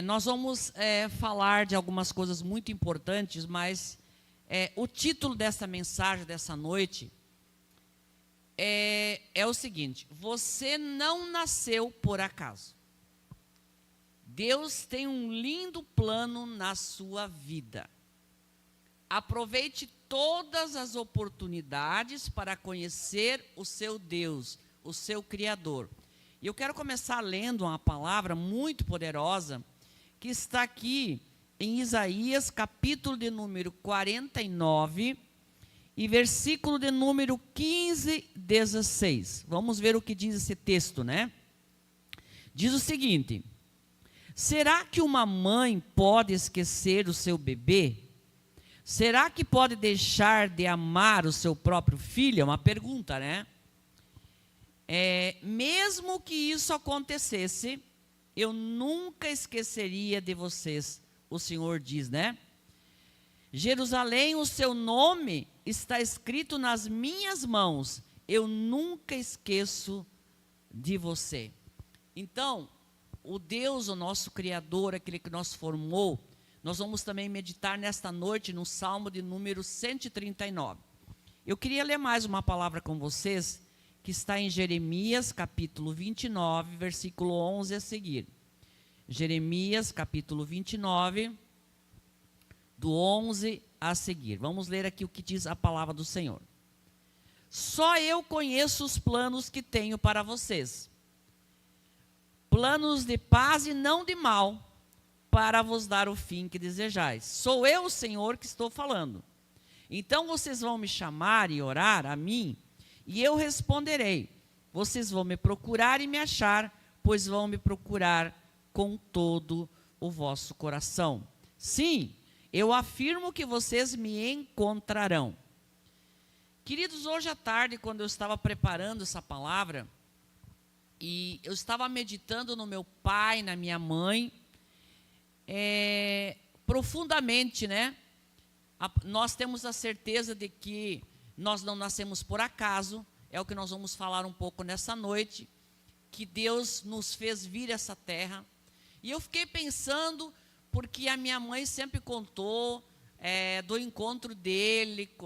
Nós vamos falar de algumas coisas muito importantes, mas o título dessa mensagem, dessa noite, é o seguinte: você não nasceu por acaso. Deus tem um lindo plano na sua vida. Aproveite todas as oportunidades para conhecer o seu Deus, o seu Criador. E eu quero começar lendo uma palavra muito poderosa que está aqui em Isaías, capítulo de número 49 e versículo de número 15, 16. Vamos ver o que diz esse texto, né? Diz o seguinte: será que uma mãe pode esquecer o seu bebê? Será que pode deixar de amar o seu próprio filho? É uma pergunta, né? Mesmo que isso acontecesse, eu nunca esqueceria de vocês, o Senhor diz, né? Jerusalém, o seu nome está escrito nas minhas mãos, eu nunca esqueço de você. Então, o Deus, o nosso Criador, aquele que nos formou, nós vamos também meditar nesta noite no Salmo de número 139. Eu queria ler mais uma palavra com vocês, que está em Jeremias, capítulo 29, versículo 11 a seguir. Jeremias, capítulo 29, do 11 a seguir. Vamos ler aqui o que diz a palavra do Senhor. Só eu conheço os planos que tenho para vocês. Planos de paz e não de mal, para vos dar o fim que desejais. Sou eu, o Senhor, que estou falando. Então vocês vão me chamar e orar a mim, e eu responderei. Vocês vão me procurar e me achar, pois vão me procurar com todo o vosso coração. Sim, eu afirmo que vocês me encontrarão. Queridos, hoje à tarde, quando eu estava preparando essa palavra, e eu estava meditando no meu pai, na minha mãe, profundamente, né? Nós temos a certeza de que nós não nascemos por acaso, é o que nós vamos falar um pouco nessa noite, que Deus nos fez vir a essa terra. E eu fiquei pensando, porque a minha mãe sempre contou do encontro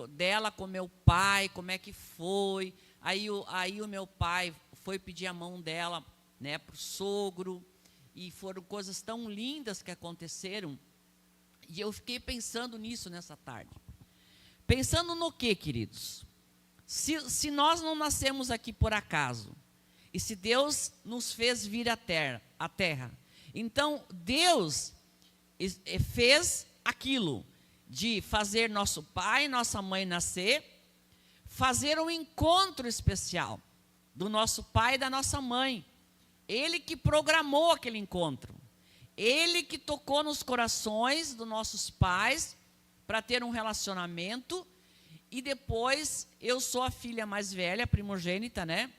dela com meu pai, como é que foi. Aí o meu pai foi pedir a mão dela, né, para o sogro, e foram coisas tão lindas que aconteceram. E eu fiquei pensando nisso nessa tarde. Pensando no quê, queridos? Se nós não nascemos aqui por acaso, e se Deus nos fez vir à terra, então Deus fez aquilo de fazer nosso pai e nossa mãe nascer, fazer um encontro especial do nosso pai e da nossa mãe. Ele que programou aquele encontro. Ele que tocou nos corações dos nossos pais para ter um relacionamento. E depois, eu sou a filha mais velha, primogênita, né?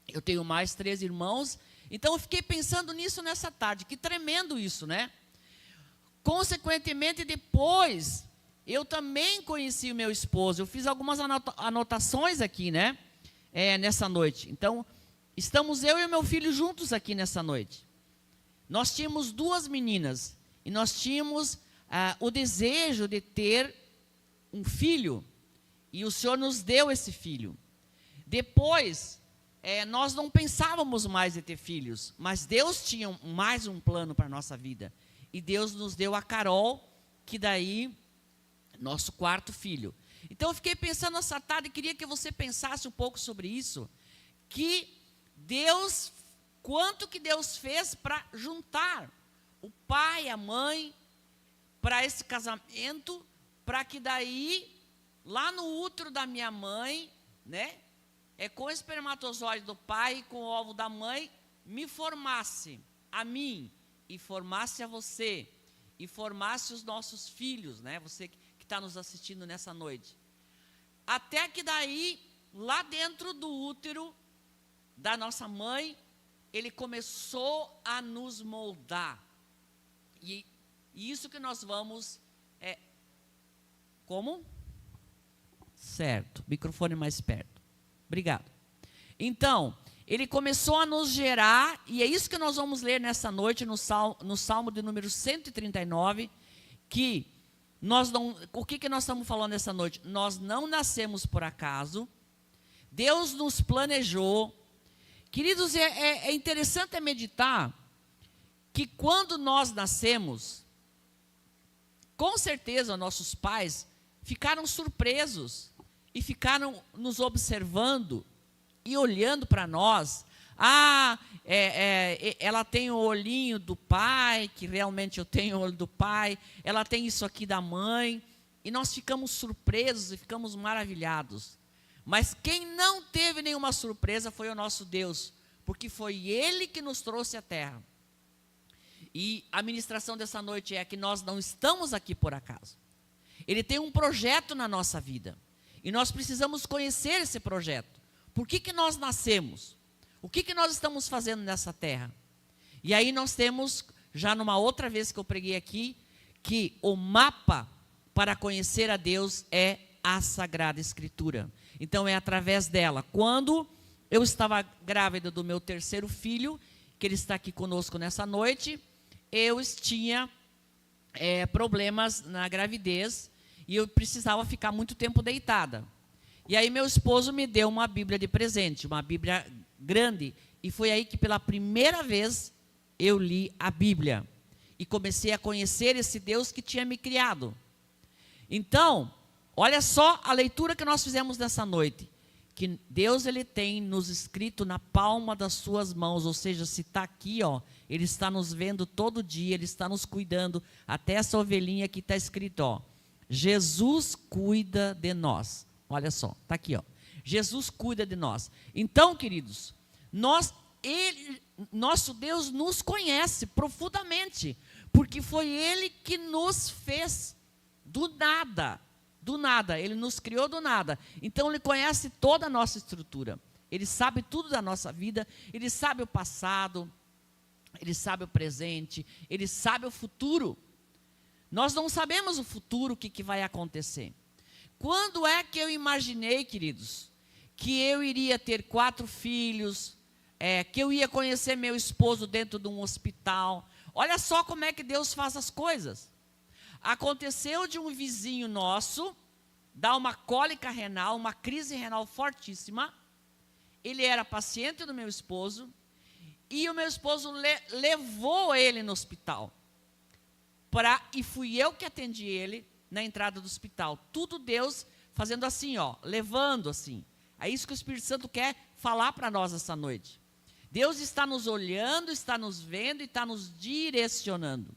Eu tenho mais 3 irmãos. Então, eu fiquei pensando nisso nessa tarde. Que tremendo isso, né? Consequentemente, depois, eu também conheci o meu esposo. Eu fiz algumas anotações aqui, né? Nessa noite. Então, estamos eu e o meu filho juntos aqui nessa noite. Nós tínhamos 2 meninas. E nós tínhamos o desejo de ter um filho. E o Senhor nos deu esse filho. Depois, nós não pensávamos mais em ter filhos. Mas Deus tinha mais um plano para a nossa vida. E Deus nos deu a Carol, que daí, nosso 4º filho. Então eu fiquei pensando essa tarde, e queria que você pensasse um pouco sobre isso. Que Deus, quanto que Deus fez para juntar o pai e a mãe para esse casamento, para que daí, lá no útero da minha mãe, né, com o espermatozoide do pai e com o óvulo da mãe, me formasse a mim, e formasse a você, e formasse os nossos filhos, né, você que está nos assistindo nessa noite. Até que daí, lá dentro do útero da nossa mãe, ele começou a nos moldar. E isso que nós vamos... Como? Certo, microfone mais perto. Obrigado. Então, ele começou a nos gerar, e é isso que nós vamos ler nessa noite, no Salmo de número 139, que nós não, o que nós estamos falando nessa noite? Nós não nascemos por acaso, Deus nos planejou. Queridos, é interessante meditar que quando nós nascemos, com certeza nossos pais ficaram surpresos e ficaram nos observando e olhando para nós. Ela tem o olhinho do pai, que realmente eu tenho o olho do pai, ela tem isso aqui da mãe, e nós ficamos surpresos e ficamos maravilhados. Mas quem não teve nenhuma surpresa foi o nosso Deus, porque foi Ele que nos trouxe à terra. E a ministração dessa noite é que nós não estamos aqui por acaso. Ele tem um projeto na nossa vida, e nós precisamos conhecer esse projeto. Por que nós nascemos? O que nós estamos fazendo nessa terra? E aí nós temos, já numa outra vez que eu preguei aqui, que o mapa para conhecer a Deus é a Sagrada Escritura. Então é através dela. Quando eu estava grávida do meu terceiro filho, que ele está aqui conosco nessa noite, eu tinha problemas na gravidez e eu precisava ficar muito tempo deitada. E aí meu esposo me deu uma Bíblia de presente, uma Bíblia grande, e foi aí que pela primeira vez eu li a Bíblia e comecei a conhecer esse Deus que tinha me criado. Então, olha só a leitura que nós fizemos nessa noite, que Deus ele tem nos escrito na palma das suas mãos, ou seja, se está aqui, ó, Ele está nos vendo todo dia, Ele está nos cuidando, até essa ovelhinha que está escrito, ó, Jesus cuida de nós. Olha só, está aqui, ó. Jesus cuida de nós. Então, queridos, nosso Deus nos conhece profundamente, porque foi Ele que nos fez do nada. Do nada, Ele nos criou do nada. Então, Ele conhece toda a nossa estrutura. Ele sabe tudo da nossa vida, Ele sabe o passado, Ele sabe o presente, Ele sabe o futuro. Nós não sabemos o futuro, o que vai acontecer. Quando é que eu imaginei, queridos, que eu iria ter 4 filhos, que eu ia conhecer meu esposo dentro de um hospital? Olha só como é que Deus faz as coisas. Aconteceu de um vizinho nosso dar uma cólica renal, uma crise renal fortíssima. Ele era paciente do meu esposo e o meu esposo levou ele no hospital. E fui eu que atendi ele na entrada do hospital. Tudo Deus fazendo assim, ó, levando assim. É isso que o Espírito Santo quer falar para nós essa noite. Deus está nos olhando, está nos vendo e está nos direcionando.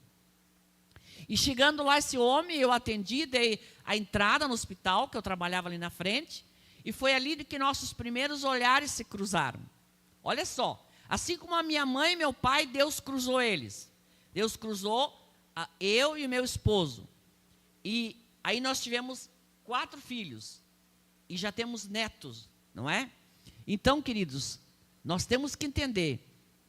E chegando lá esse homem, eu atendi, dei a entrada no hospital, que eu trabalhava ali na frente, e foi ali que nossos primeiros olhares se cruzaram. Olha só, assim como a minha mãe e meu pai, Deus cruzou eles. Deus cruzou eu e meu esposo. E aí nós tivemos 4 filhos, e já temos netos, não é? Então, queridos, nós temos que entender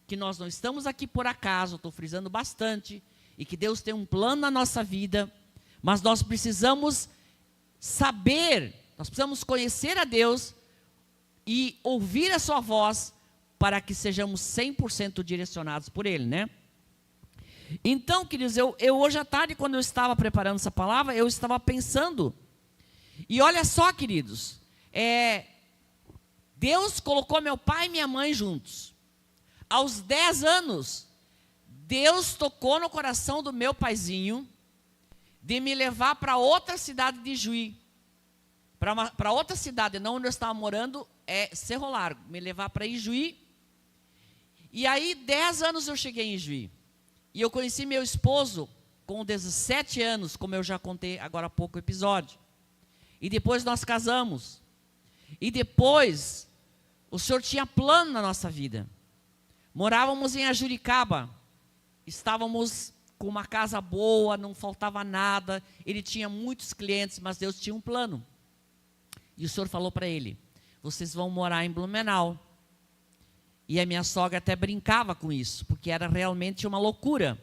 que nós não estamos aqui por acaso, estou frisando bastante, e que Deus tem um plano na nossa vida, mas nós precisamos saber, nós precisamos conhecer a Deus e ouvir a sua voz para que sejamos 100% direcionados por Ele, né? Então, queridos, eu hoje à tarde, quando eu estava preparando essa palavra, eu estava pensando, e olha só, queridos, Deus colocou meu pai e minha mãe juntos. Aos 10 anos, Deus tocou no coração do meu paizinho de me levar para outra cidade de Juí. Para outra cidade, não onde eu estava morando, é Cerro Largo. Me levar para Ijuí. E aí, 10 anos eu cheguei em Ijuí. E eu conheci meu esposo com 17 anos, como eu já contei agora há pouco o episódio. E depois nós casamos. E depois, o Senhor tinha plano na nossa vida. Morávamos em Ajuricaba. Estávamos com uma casa boa, não faltava nada. Ele tinha muitos clientes, mas Deus tinha um plano. E o Senhor falou para ele, vocês vão morar em Blumenau. E a minha sogra até brincava com isso, porque era realmente uma loucura.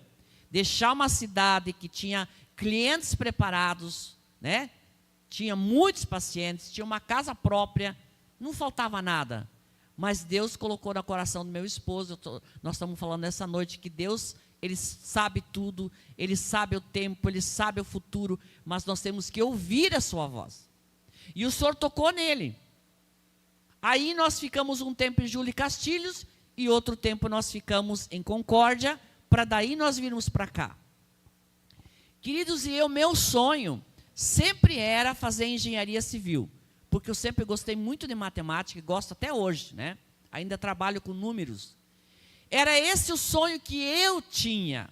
Deixar uma cidade que tinha clientes preparados, né? Tinha muitos pacientes, tinha uma casa própria, não faltava nada. mas Deus colocou no coração do meu esposo. Nós estamos falando nessa noite que Deus, Ele sabe tudo, Ele sabe o tempo, Ele sabe o futuro, mas nós temos que ouvir a sua voz. E o Senhor tocou nele. Aí nós ficamos um tempo em Júlio Castilhos e outro tempo nós ficamos em Concórdia, para daí nós virmos para cá. Queridos, meu sonho sempre era fazer engenharia civil, porque eu sempre gostei muito de matemática e gosto até hoje, né? Ainda trabalho com números. Era esse o sonho que eu tinha,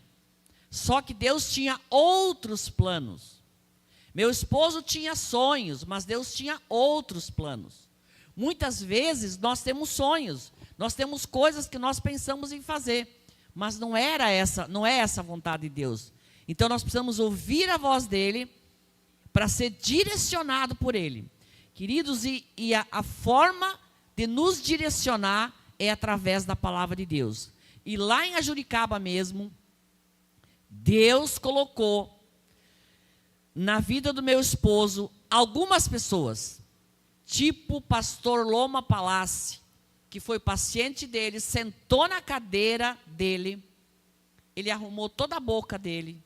só que Deus tinha outros planos. Meu esposo tinha sonhos, mas Deus tinha outros planos. Muitas vezes nós temos sonhos, nós temos coisas que nós pensamos em fazer, mas não é essa a vontade de Deus. Então nós precisamos ouvir a voz dele para ser direcionado por ele. Queridos, a forma de nos direcionar é através da palavra de Deus. E lá em Ajuricaba mesmo, Deus colocou na vida do meu esposo algumas pessoas, tipo o pastor Loma Palácio, que foi paciente dele, sentou na cadeira dele, ele arrumou toda a boca dele,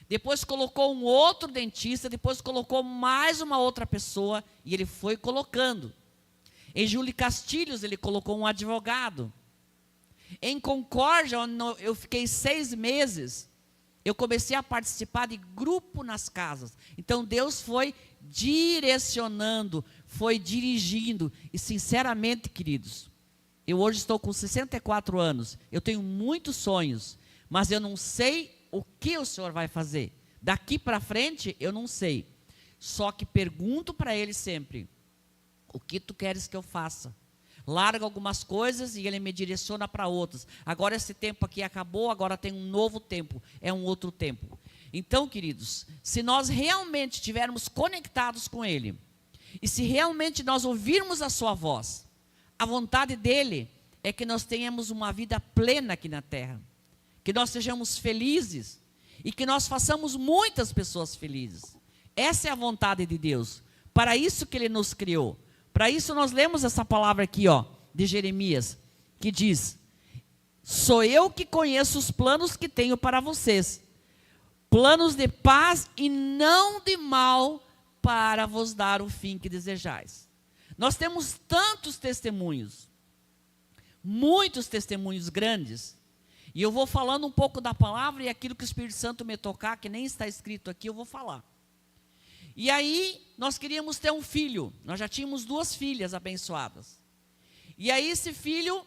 depois colocou um outro dentista, depois colocou mais uma outra pessoa, e ele foi colocando. Em Júlio Castilhos, ele colocou um advogado. Em Concórdia, onde eu fiquei 6 meses, eu comecei a participar de grupo nas casas. Então, Deus foi direcionando, foi dirigindo. E, sinceramente, queridos, eu hoje estou com 64 anos, eu tenho muitos sonhos, mas eu não sei o que o Senhor vai fazer. Daqui para frente, eu não sei. Só que pergunto para Ele sempre, o que tu queres que eu faça? Larga algumas coisas e Ele me direciona para outras. Agora esse tempo aqui acabou, agora tem um novo tempo, é um outro tempo. Então, queridos, se nós realmente estivermos conectados com Ele, e se realmente nós ouvirmos a sua voz, a vontade dEle é que nós tenhamos uma vida plena aqui na terra, que nós sejamos felizes e que nós façamos muitas pessoas felizes. Essa é a vontade de Deus, para isso que Ele nos criou. Para isso nós lemos essa palavra aqui, ó, de Jeremias, que diz: sou eu que conheço os planos que tenho para vocês, planos de paz e não de mal, para vos dar o fim que desejais. Nós temos tantos testemunhos, muitos testemunhos grandes, e eu vou falando um pouco da palavra, e aquilo que o Espírito Santo me tocar, que nem está escrito aqui, eu vou falar. E aí, nós queríamos ter um filho. Nós já tínhamos 2 filhas abençoadas. E aí, esse filho,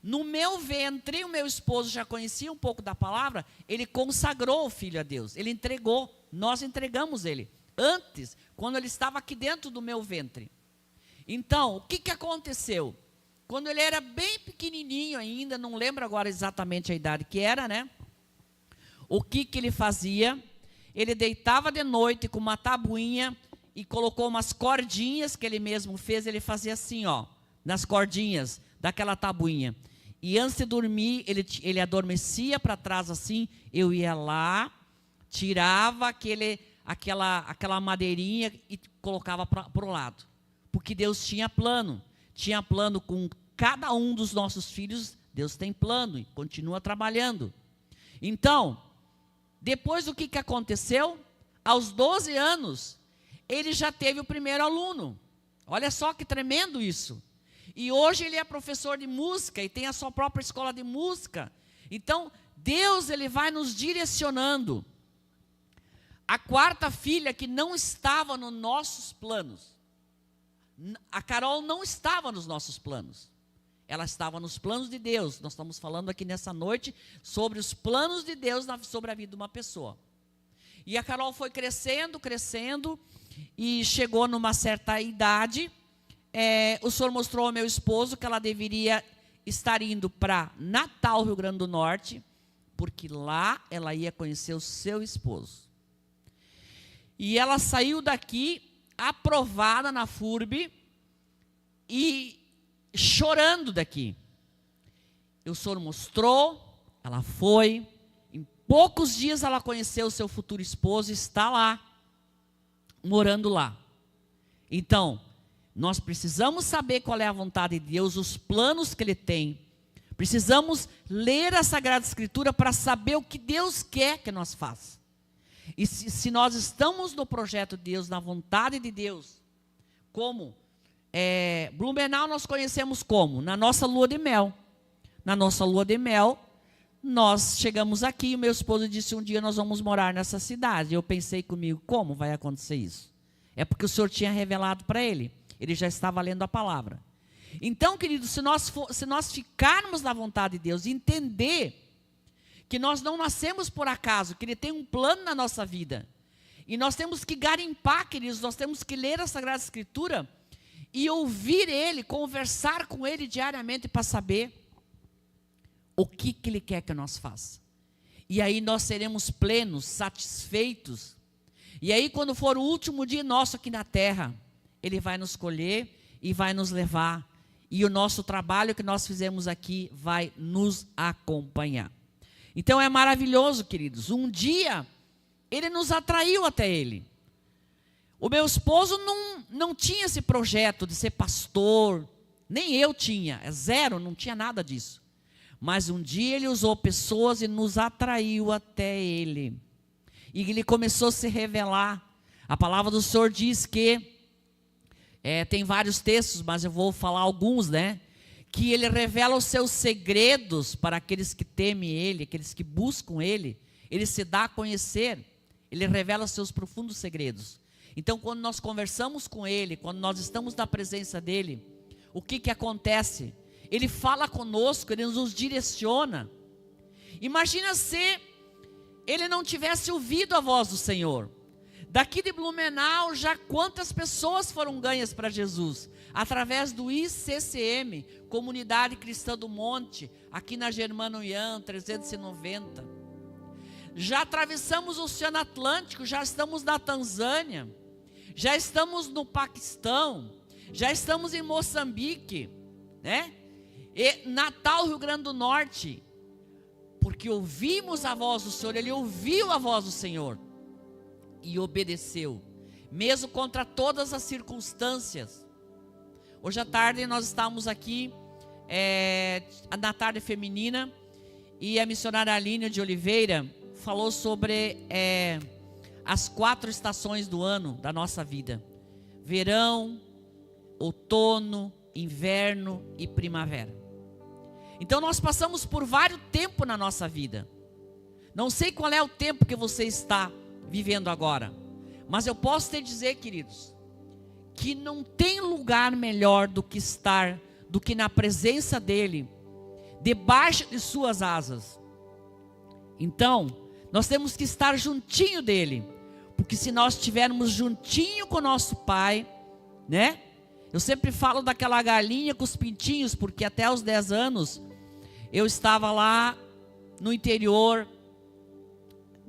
no meu ventre, o meu esposo já conhecia um pouco da palavra, ele consagrou o filho a Deus. Ele entregou, nós entregamos ele. Antes, quando ele estava aqui dentro do meu ventre. Então, o que aconteceu? Quando ele era bem pequenininho ainda, não lembro agora exatamente a idade que era, né? O que ele fazia? Ele deitava de noite com uma tabuinha e colocou umas cordinhas que ele mesmo fez. Ele fazia assim, ó, nas cordinhas daquela tabuinha. E antes de dormir, ele adormecia para trás assim. Eu ia lá, tirava aquela madeirinha e colocava para o lado. Porque Deus tinha plano. Tinha plano com cada um dos nossos filhos. Deus tem plano e continua trabalhando. Então, depois o que aconteceu? Aos 12 anos, ele já teve o primeiro aluno. Olha só que tremendo isso. E hoje ele é professor de música e tem a sua própria escola de música. Então, Deus, ele vai nos direcionando. A 4ª filha que não estava nos nossos planos. A Carol não estava nos nossos planos. Ela estava nos planos de Deus. Nós estamos falando aqui nessa noite sobre os planos de Deus sobre a vida de uma pessoa. E a Carol foi crescendo, e chegou numa certa idade. O Senhor mostrou ao meu esposo que ela deveria estar indo para Natal, Rio Grande do Norte, porque lá ela ia conhecer o seu esposo. E ela saiu daqui aprovada na FURB e chorando daqui. O Senhor mostrou, ela foi, em poucos dias ela conheceu o seu futuro esposo e está lá, morando lá. Então, Nós precisamos saber qual é a vontade de Deus, os planos que Ele tem. Precisamos ler a Sagrada Escritura para saber o que Deus quer que nós façamos. E se nós estamos no projeto de Deus, na vontade de Deus, como Blumenau nós conhecemos como? Na nossa lua de mel. Na nossa lua de mel, nós chegamos aqui e o meu esposo disse, um dia nós vamos morar nessa cidade. Eu pensei comigo, como vai acontecer isso? É porque o Senhor tinha revelado para ele. Ele já estava lendo a palavra. Então, queridos, se nós ficarmos na vontade de Deus e entender que nós não nascemos por acaso, que Ele tem um plano na nossa vida, e nós temos que garimpar, queridos, nós temos que ler a Sagrada Escritura e ouvir Ele, conversar com Ele diariamente para saber o que Ele quer que nós façamos. E aí nós seremos plenos, satisfeitos. E aí quando for o último dia nosso aqui na terra, Ele vai nos colher e vai nos levar. E o nosso trabalho que nós fizemos aqui vai nos acompanhar. Então é maravilhoso, queridos. Um dia, Ele nos atraiu até Ele. O meu esposo não tinha esse projeto de ser pastor. Nem eu tinha. É zero, não tinha nada disso. Mas um dia Ele usou pessoas e nos atraiu até Ele. E Ele começou a se revelar. A palavra do Senhor diz que tem vários textos, mas eu vou falar alguns, né? Que Ele revela os seus segredos para aqueles que temem Ele, aqueles que buscam Ele. Ele se dá a conhecer, Ele revela os seus profundos segredos. Então, quando nós conversamos com Ele, quando nós estamos na presença dEle, o que acontece? Ele fala conosco, Ele nos direciona. Imagina se Ele não tivesse ouvido a voz do Senhor. Daqui de Blumenau, já quantas pessoas foram ganhas para Jesus? Através do ICCM, Comunidade Cristã do Monte, aqui na Germano Ian, 390. Já atravessamos o Oceano Atlântico, já estamos na Tanzânia, já estamos no Paquistão, já estamos em Moçambique, né? E Natal, Rio Grande do Norte, porque ouvimos a voz do Senhor, Ele ouviu a voz do Senhor. E obedeceu, mesmo contra todas as circunstâncias. Hoje à tarde nós estávamos aqui, na tarde feminina, e a missionária Aline de Oliveira falou sobre as 4 estações do ano da nossa vida: verão, outono, inverno e primavera. Então nós passamos por vários tempos na nossa vida. Não sei qual é o tempo que você está vivendo agora, mas eu posso te dizer, queridos, que não tem lugar melhor do que na presença dEle, debaixo de suas asas. Então, nós temos que estar juntinho dEle, porque se nós estivermos juntinho com o nosso Pai, né? Eu sempre falo daquela galinha com os pintinhos, porque até os 10 anos, eu estava lá no interior,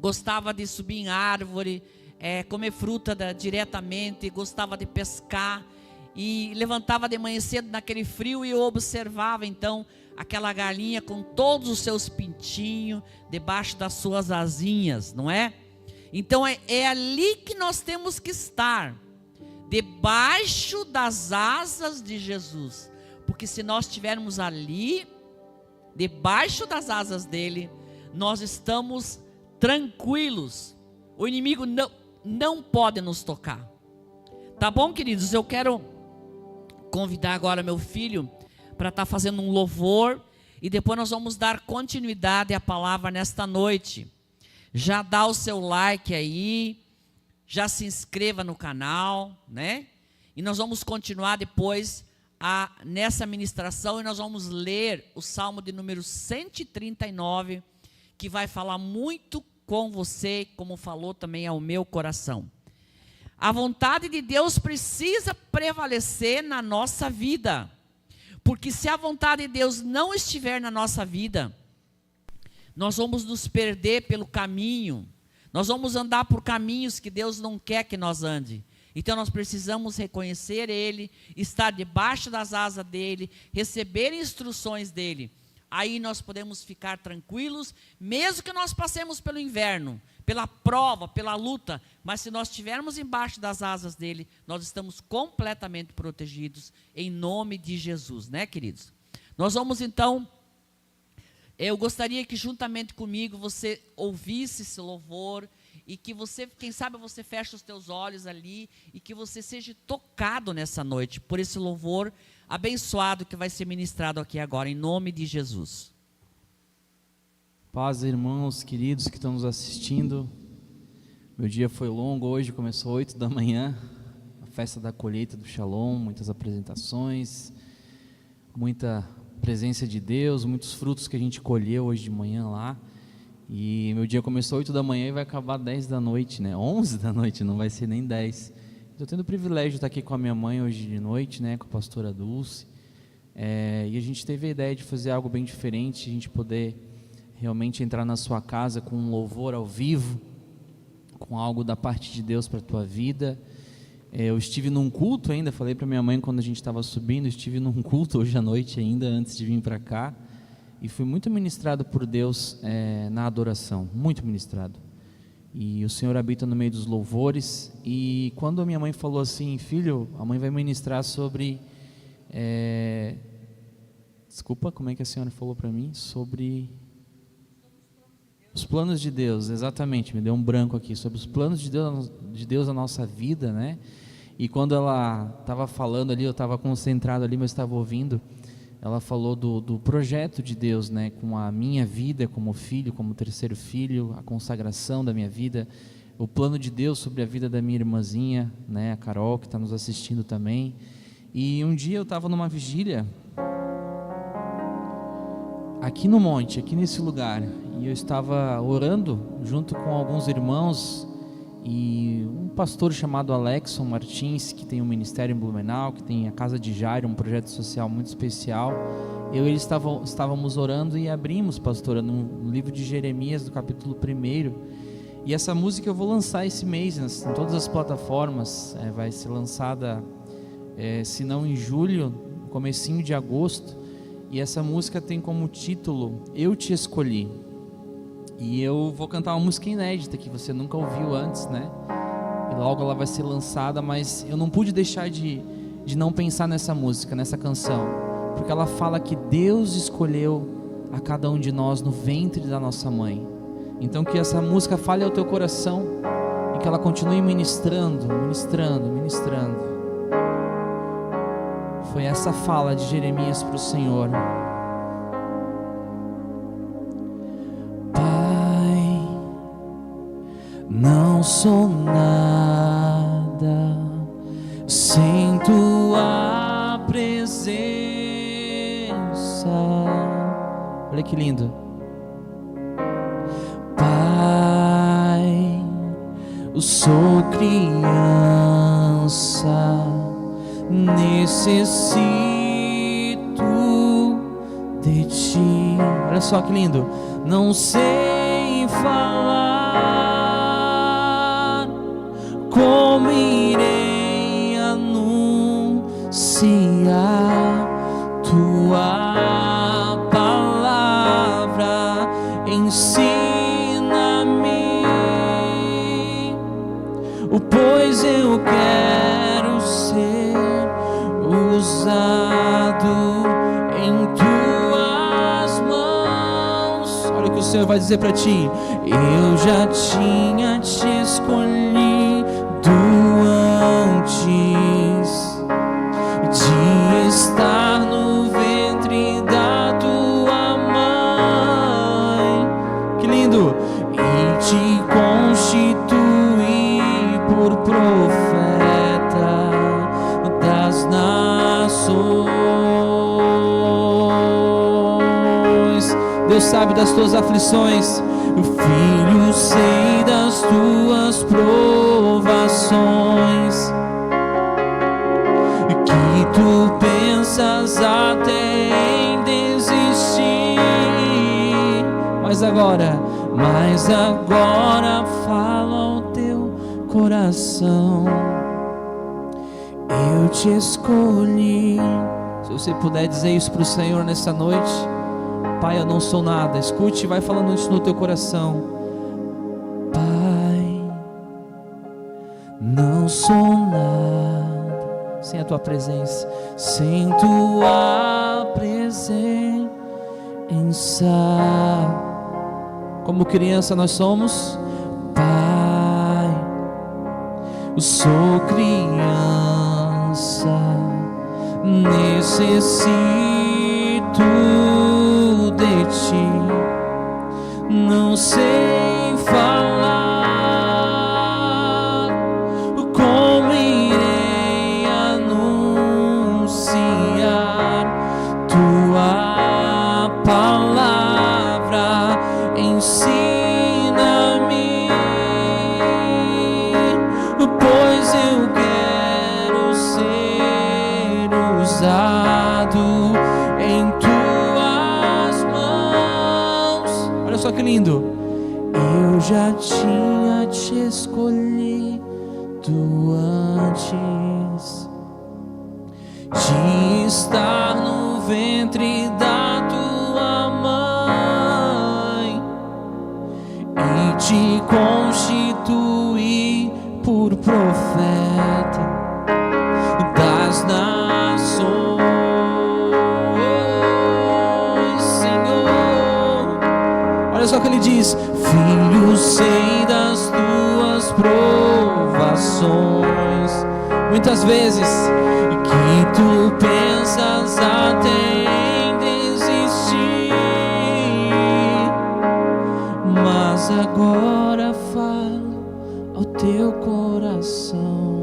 gostava de subir em árvore, comer fruta diretamente, gostava de pescar, e levantava de manhã cedo naquele frio e eu observava então aquela galinha com todos os seus pintinhos debaixo das suas asinhas, não é? Então é ali que nós temos que estar, debaixo das asas de Jesus, porque se nós estivermos ali, debaixo das asas dele, nós estamos tranquilos. O inimigo não pode nos tocar. Tá bom, queridos? Eu quero convidar agora meu filho para estar fazendo um louvor e depois nós vamos dar continuidade à palavra nesta noite. Já dá o seu like aí, já se inscreva no canal, né? E nós vamos continuar depois nessa ministração e nós vamos ler o Salmo de número 139, que vai falar muito com você, como falou também ao meu coração. A vontade de Deus precisa prevalecer na nossa vida, porque se a vontade de Deus não estiver na nossa vida, nós vamos nos perder pelo caminho, nós vamos andar por caminhos que Deus não quer que nós ande. Então nós precisamos reconhecer Ele, estar debaixo das asas dEle, receber instruções dEle. Aí nós podemos ficar tranquilos, mesmo que nós passemos pelo inverno, pela prova, pela luta, mas se nós estivermos embaixo das asas dele, nós estamos completamente protegidos, em nome de Jesus, né, queridos? Nós vamos então, eu gostaria que juntamente comigo você ouvisse esse louvor, e que você, quem sabe você feche os teus olhos ali, e que você seja tocado nessa noite, por esse louvor abençoado que vai ser ministrado aqui agora, em nome de Jesus. Paz, irmãos queridos que estão nos assistindo. Meu dia foi longo, hoje começou 8 da manhã, a festa da colheita do Shalom, muitas apresentações, muita presença de Deus, muitos frutos que a gente colheu hoje de manhã lá. E meu dia começou 8 da manhã e vai acabar 10 da noite, né? 11 da noite, não vai ser nem 10. Estou tendo o privilégio de estar aqui com a minha mãe hoje de noite, né? Com a pastora Dulce. E a gente teve a ideia de fazer algo bem diferente, a gente poder realmente entrar na sua casa com um louvor ao vivo, com algo da parte de Deus para a tua vida. Eu estive num culto ainda, falei para minha mãe quando a gente estava subindo, estive num culto hoje à noite ainda, antes de vir para cá, e fui muito ministrado por Deus na adoração, muito ministrado. E o Senhor habita no meio dos louvores, e quando a minha mãe falou assim, filho, a mãe vai ministrar sobre... Desculpa, como é que a senhora falou para mim? Sobre... Os planos de Deus, exatamente, me deu um branco aqui, sobre os planos de Deus na nossa vida, né? E quando ela estava falando ali, eu estava concentrado ali, mas estava ouvindo, ela falou do projeto de Deus, né? Com a minha vida como filho, como terceiro filho, a consagração da minha vida, o plano de Deus sobre a vida da minha irmãzinha, né? A Carol, que está nos assistindo também. E um dia eu estava numa vigília, aqui no monte, aqui nesse lugar, e eu estava orando junto com alguns irmãos e um pastor chamado Alexson Martins, que tem um ministério em Blumenau, que tem a Casa de Jairo, um projeto social muito especial. Eu e ele estávamos orando e abrimos, pastora, no livro de Jeremias, do capítulo 1, e essa música eu vou lançar esse mês em todas as plataformas, vai ser lançada, se não em julho, no comecinho de agosto. E essa música tem como título Eu Te Escolhi. E eu vou cantar uma música inédita que você nunca ouviu antes, né? E logo ela vai ser lançada, mas eu não pude deixar de não pensar nessa música, nessa canção, porque ela fala que Deus escolheu a cada um de nós no ventre da nossa mãe. Então que essa música fale ao teu coração e que ela continue ministrando. Foi essa fala de Jeremias para o Senhor. Pai, não sou nada sem tua presença. Olha que lindo. Pai, eu sou criança, necessito de ti. Olha só que lindo. Não sei falar, como irei anunciar tua palavra? Ensina-me, pois eu quero ser usado em tuas mãos. Olha o que o Senhor vai dizer para ti. Eu já tinha te escolhido antes de estar no ventre da tua mãe. Que lindo! E te constituí por profeta das nações. Deus sabe das tuas aflições, filho, sei das tuas provações, que tu pensas até em desistir, mas agora fala ao teu coração. Eu te escolhi. Se você puder dizer isso para o Senhor nessa noite: Pai, eu não sou nada. Escute e vai falando isso no teu coração. Pai, não sou nada sem a tua presença, sem tua presença. Como criança nós somos, Pai, eu sou criança, necessito de ti, não sei falar, como irei anunciar tua palavra, ensina-me, pois eu quero ser usado em tuas mãos. Olha só que lindo. Eu já tinha te escolhido antes de estar no ventre da tua mãe e te constituí por profeta das nações, Senhor. Olha só o que ele diz: filho, sei das tuas provações, muitas vezes que tu pensas até em desistir, mas agora falo ao teu coração.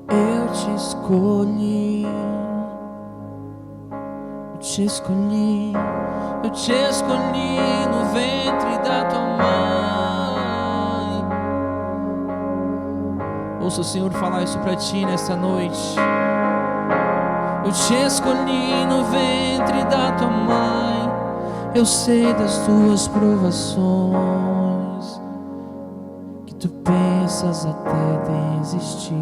Eu te escolhi, eu te escolhi, eu te escolhi no ventre da tua mãe. Ouça o Senhor falar isso para ti nessa noite. Eu te escolhi no ventre da tua mãe. Eu sei das tuas provações, que tu pensas até desistir,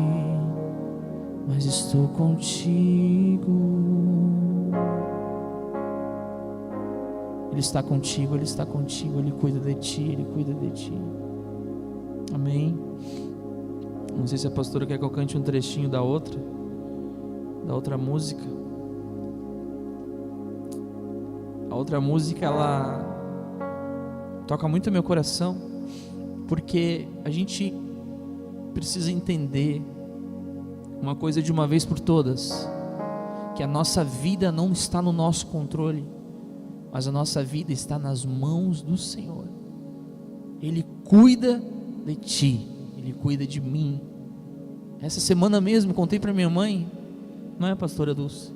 mas estou contigo. Ele está contigo, Ele está contigo, Ele cuida de ti, Ele cuida de ti. Amém. Não sei se a pastora quer que eu cante um trechinho da outra música. A outra música, ela toca muito meu coração, porque a gente precisa entender uma coisa de uma vez por todas, que a nossa vida não está no nosso controle, mas a nossa vida está nas mãos do Senhor. Ele cuida de ti, Ele cuida de mim. Essa semana mesmo contei para minha mãe, não é, pastora Dulce?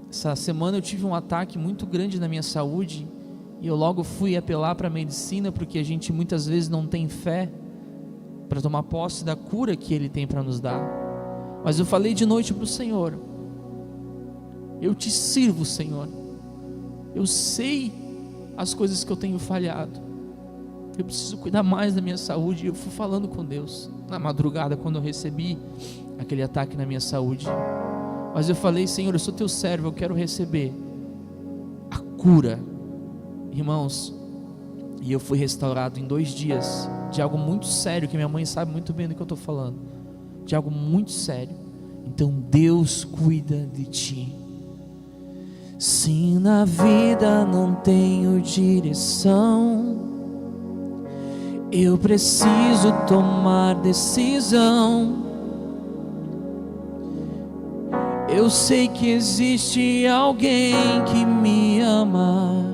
Essa semana eu tive um ataque muito grande na minha saúde, e eu logo fui apelar para a medicina, porque a gente muitas vezes não tem fé para tomar posse da cura que Ele tem para nos dar. Mas eu falei de noite para o Senhor: eu te sirvo, Senhor, eu sei as coisas que eu tenho falhado, eu preciso cuidar mais da minha saúde. E eu fui falando com Deus na madrugada, quando eu recebi aquele ataque na minha saúde. Mas eu falei: Senhor, eu sou teu servo, eu quero receber a cura, irmãos. E eu fui restaurado em 2 dias de algo muito sério, que minha mãe sabe muito bem do que eu estou falando, de algo muito sério. Então Deus cuida de ti. Se na vida não tenho direção, eu preciso tomar decisão. Eu sei que existe alguém que me ama,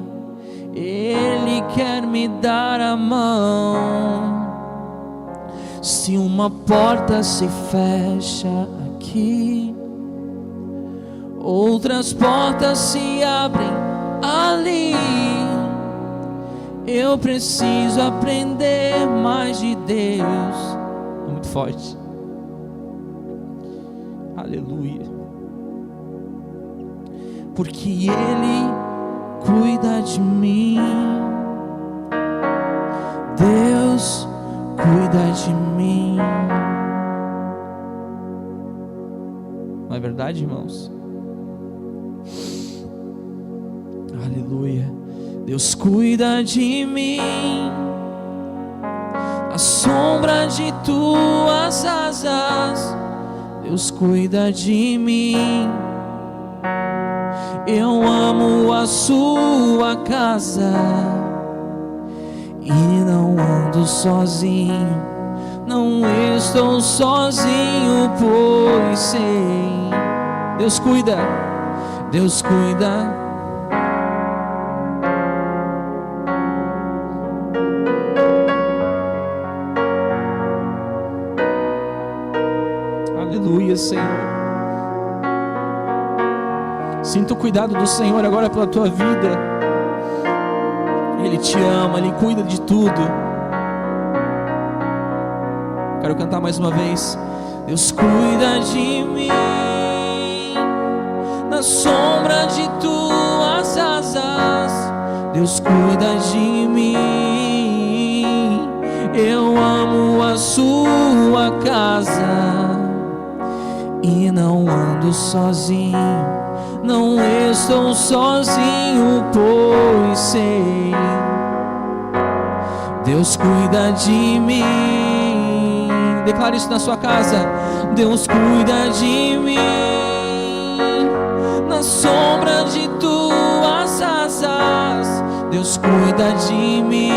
Ele quer me dar a mão. Se uma porta se fecha aqui, outras portas se abrem ali. Eu preciso aprender mais de Deus. É muito forte. Aleluia. Porque Ele cuida de mim. Deus cuida de mim. Não é verdade, irmãos? Aleluia. Deus cuida de mim à sombra de tuas asas, Deus cuida de mim. Eu amo a sua casa e não ando sozinho, não estou sozinho, pois sei, Deus cuida, Deus cuida. Aleluia, Senhor. Sinta o cuidado do Senhor agora pela tua vida. Ele te ama, Ele cuida de tudo. Quero cantar mais uma vez. Deus cuida de mim, na sombra de tuas asas, Deus cuida de mim. Eu amo a sua casa e não ando sozinho, não estou sozinho, pois sei, Deus cuida de mim. Declare isso na sua casa. Deus cuida de mim, na sombra de tuas asas, Deus cuida de mim.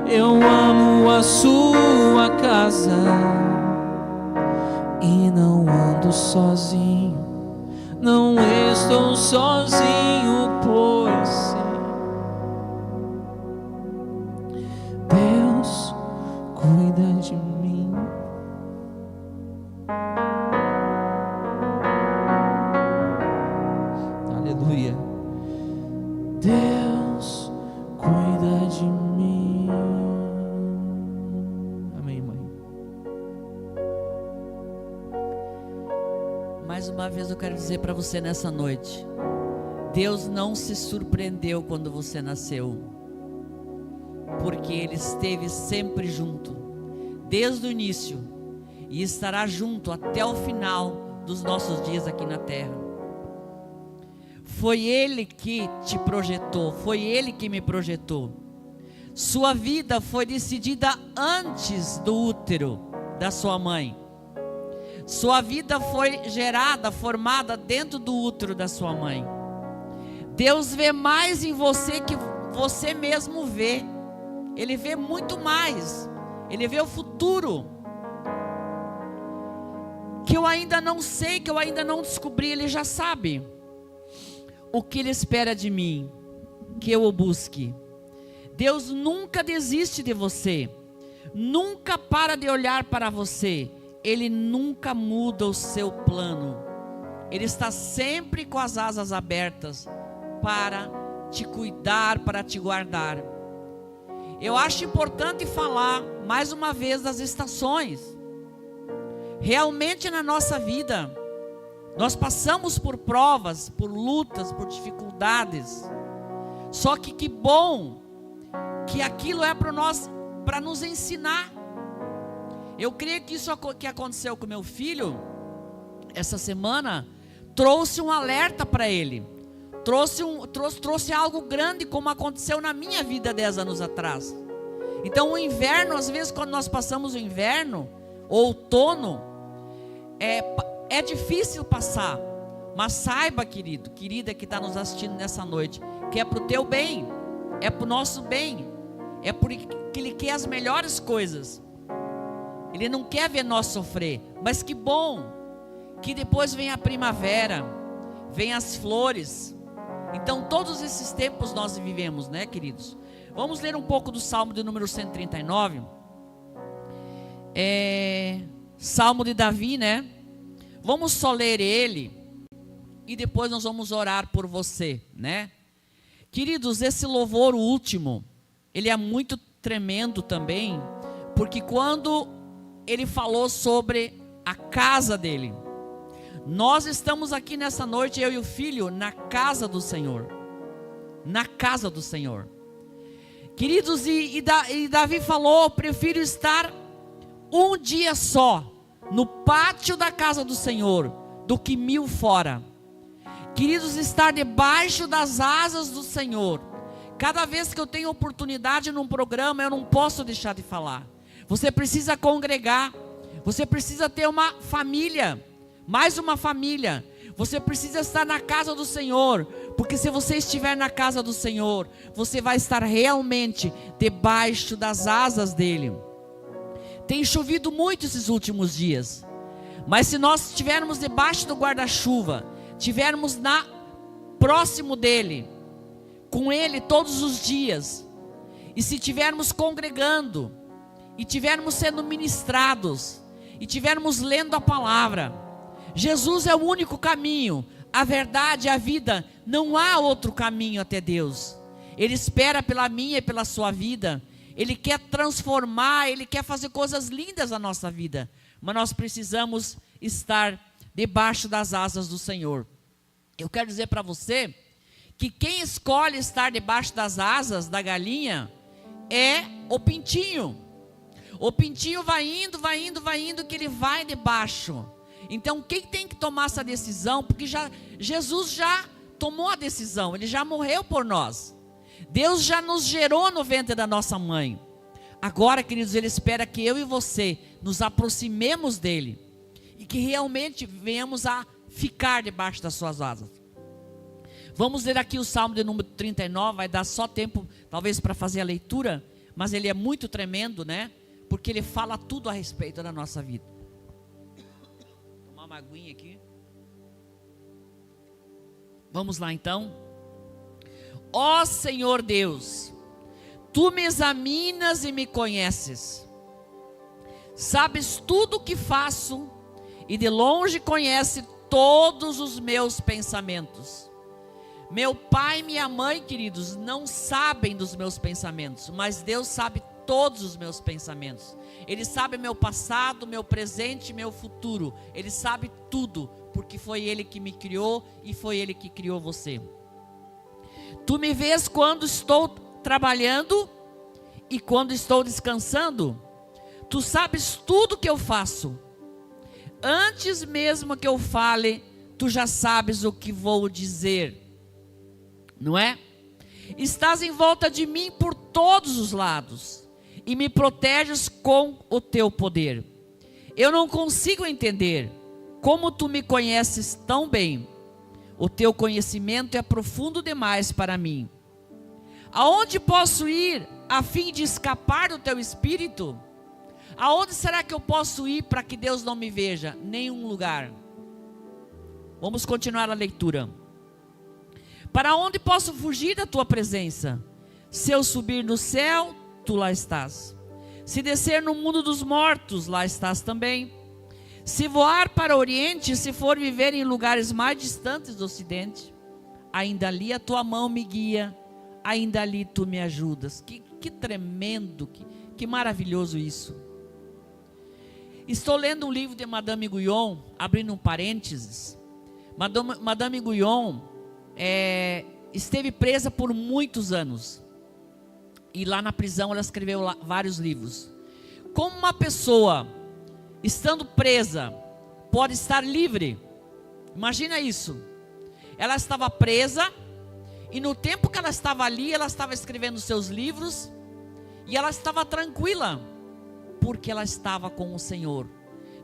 Eu amo a sua casa e não ando sozinho, não estou sozinho, pois sei, Deus cuida de mim. Aleluia. Deus cuida de mim. Amém, mãe. Mais uma vez eu quero dizer para você nessa noite: Deus não se surpreendeu quando você nasceu, porque Ele esteve sempre junto, desde o início, e estará junto até o final dos nossos dias aqui na terra. Foi Ele que te projetou, foi Ele que me projetou. Sua vida foi decidida antes do útero da sua mãe. Sua vida foi gerada, formada dentro do útero da sua mãe. Deus vê mais em você que você mesmo vê. Ele vê muito mais. Ele vê o futuro que eu ainda não sei, que eu ainda não descobri. Ele já sabe o que Ele espera de mim, que eu o busque. Deus nunca desiste de você, nunca para de olhar para você. Ele nunca muda o seu plano. Ele está sempre com as asas abertas para te cuidar, para te guardar. Eu acho importante falar mais uma vez das estações. Realmente na nossa vida, nós passamos por provas, por lutas, por dificuldades. Só que bom que aquilo é para nos ensinar. Eu creio que isso que aconteceu com meu filho essa semana trouxe um alerta para ele. Trouxe algo grande, como aconteceu na minha vida 10 anos atrás. Então o inverno, às vezes quando nós passamos o inverno, ou outono, é difícil passar. Mas saiba, querido, querida que está nos assistindo nessa noite, que é para o teu bem, é para o nosso bem, é porque Ele quer as melhores coisas. Ele não quer ver nós sofrer. Mas que bom que depois vem a primavera, vem as flores. Então todos esses tempos nós vivemos, né, queridos? Vamos ler um pouco do Salmo de número 139. Salmo de Davi, né? Vamos só ler ele e depois nós vamos orar por você, né? Queridos, esse louvor último, ele é muito tremendo também, porque quando ele falou sobre a casa dele, nós estamos aqui nessa noite, eu e o filho, na casa do Senhor. Na casa do Senhor. Queridos, e Davi falou: prefiro estar um dia só no pátio da casa do Senhor do que 1000 fora. Queridos, estar debaixo das asas do Senhor Cada vez que eu tenho oportunidade num programa, eu não posso deixar de falar. Você precisa congregar. Você precisa ter uma família. Mais uma família. Você precisa estar na casa do Senhor. Porque se você estiver na casa do Senhor, você vai estar realmente debaixo das asas dEle. Tem chovido muito esses últimos dias. Mas se nós estivermos debaixo do guarda-chuva, estivermos próximo dEle, com Ele todos os dias, e se estivermos congregando, e estivermos sendo ministrados, e estivermos lendo a palavra, Jesus é o único caminho, a verdade, a vida. Não há outro caminho até Deus. Ele espera pela minha e pela sua vida. Ele quer transformar, Ele quer fazer coisas lindas na nossa vida. Mas nós precisamos estar debaixo das asas do Senhor. Eu quero dizer para você que quem escolhe estar debaixo das asas da galinha é o pintinho. O pintinho vai indo, que ele vai debaixo. Então quem tem que tomar essa decisão? Porque Jesus já tomou a decisão, Ele já morreu por nós. Deus já nos gerou no ventre da nossa mãe. Agora, queridos, Ele espera que eu e você nos aproximemos dEle. E que realmente venhamos a ficar debaixo das suas asas. Vamos ler aqui o Salmo de número 39, vai dar só tempo talvez para fazer a leitura. Mas ele é muito tremendo, né? Porque ele fala tudo a respeito da nossa vida. Uma aguinha aqui. Vamos lá então. Ó Senhor Deus, Tu me examinas e me conheces. Sabes tudo o que faço e de longe conhece todos os meus pensamentos. Meu pai e minha mãe, queridos, não sabem dos meus pensamentos, mas Deus sabe todos os meus pensamentos. Ele sabe meu passado, meu presente e meu futuro. Ele sabe tudo, porque foi Ele que me criou e foi Ele que criou você. Tu me vês quando estou trabalhando e quando estou descansando. Tu sabes tudo que eu faço. Antes mesmo que eu fale, Tu já sabes o que vou dizer. Não é? Estás em volta de mim por todos os lados e me proteges com o Teu poder. Eu não consigo entender como Tu me conheces tão bem. O Teu conhecimento é profundo demais para mim. Aonde posso ir a fim de escapar do Teu Espírito? Aonde será que eu posso ir para que Deus não me veja? Nenhum lugar. Vamos continuar a leitura. Para onde posso fugir da Tua presença? Se eu subir no céu, Tu lá estás. Se descer no mundo dos mortos, lá estás também. Se voar para o oriente, se for viver em lugares mais distantes do ocidente, ainda ali a Tua mão me guia, ainda ali Tu me ajudas. Que tremendo, que maravilhoso isso. Estou lendo um livro de Madame Guyon, abrindo um parênteses. Madame Guyon esteve presa por muitos anos. E lá na prisão ela escreveu vários livros. Como uma pessoa, estando presa, pode estar livre? Imagina isso. Ela estava presa, e no tempo que ela estava ali, ela estava escrevendo seus livros, e ela estava tranquila, porque ela estava com o Senhor.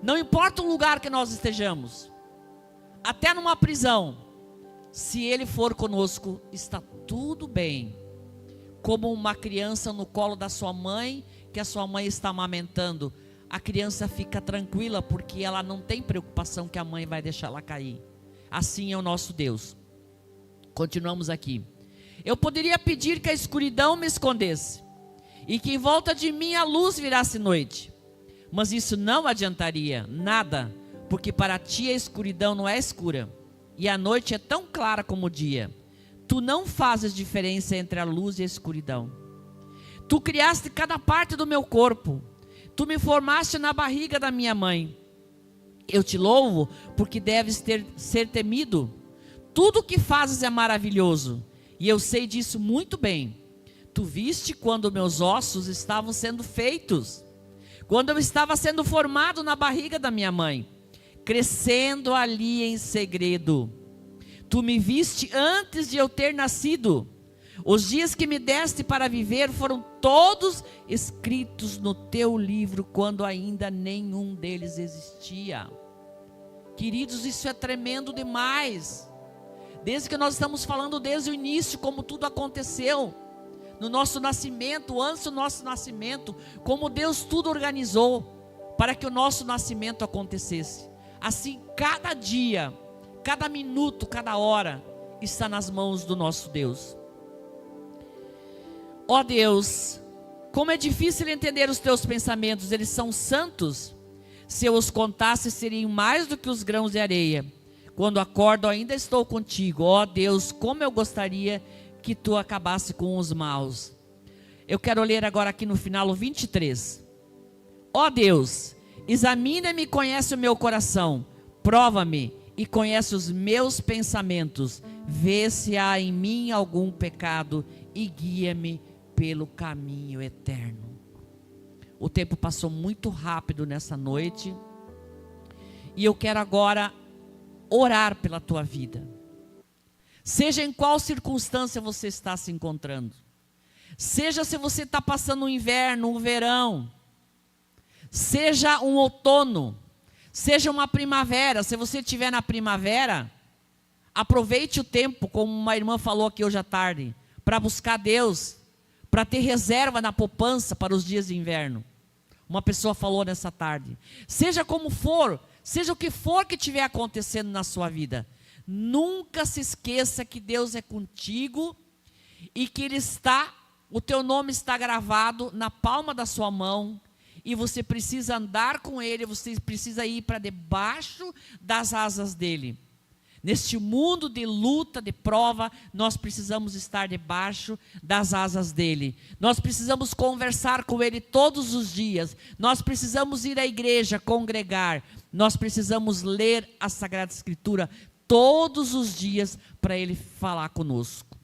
Não importa o lugar que nós estejamos, até numa prisão, se Ele for conosco, está tudo bem. Como uma criança no colo da sua mãe, que a sua mãe está amamentando, a criança fica tranquila, porque ela não tem preocupação que a mãe vai deixar ela cair. Assim é o nosso Deus. Continuamos aqui. Eu poderia pedir que a escuridão me escondesse, e que em volta de mim a luz virasse noite. Mas isso não adiantaria nada, porque para ti a escuridão não é escura, e a noite é tão clara como o dia. Tu não fazes diferença entre a luz e a escuridão. Tu criaste cada parte do meu corpo. Tu me formaste na barriga da minha mãe. Eu te louvo porque deves ser temido. Tudo o que fazes é maravilhoso, e eu sei disso muito bem. Tu viste quando meus ossos estavam sendo feitos, quando eu estava sendo formado na barriga da minha mãe, crescendo ali em segredo. Tu me viste antes de eu ter nascido. Os dias que me deste para viver foram todos escritos no teu livro, quando ainda nenhum deles existia. Queridos, isso é tremendo demais. Desde que nós estamos falando desde o início, como tudo aconteceu, no nosso nascimento, antes do nosso nascimento, como Deus tudo organizou para que o nosso nascimento acontecesse. Assim, cada dia, cada minuto, cada hora, está nas mãos do nosso Deus. Ó Deus, como é difícil entender os teus pensamentos, eles são santos. Se eu os contasse, seriam mais do que os grãos de areia. Quando acordo, ainda estou contigo. Ó Deus, como eu gostaria que tu acabasse com os maus. Eu quero ler agora aqui no final o 23. Ó Deus, examina-me e conhece o meu coração. Prova-me e conhece os meus pensamentos. Vê se há em mim algum pecado e guia-me pelo caminho eterno. O tempo passou muito rápido nessa noite. E eu quero agora orar pela tua vida. Seja em qual circunstância você está se encontrando. Seja se você está passando um inverno, um verão. Seja um outono. Seja uma primavera. Se você estiver na primavera, aproveite o tempo, como uma irmã falou aqui hoje à tarde, para buscar Deus, para ter reserva na poupança para os dias de inverno. Uma pessoa falou nessa tarde. Seja como for, seja o que for que estiver acontecendo na sua vida, nunca se esqueça que Deus é contigo e que o teu nome está gravado na palma da sua mão e você precisa andar com Ele, você precisa ir para debaixo das asas dEle. Neste mundo de luta, de prova, nós precisamos estar debaixo das asas dEle. Nós precisamos conversar com Ele todos os dias. Nós precisamos ir à igreja, congregar. Nós precisamos ler a Sagrada Escritura todos os dias para Ele falar conosco.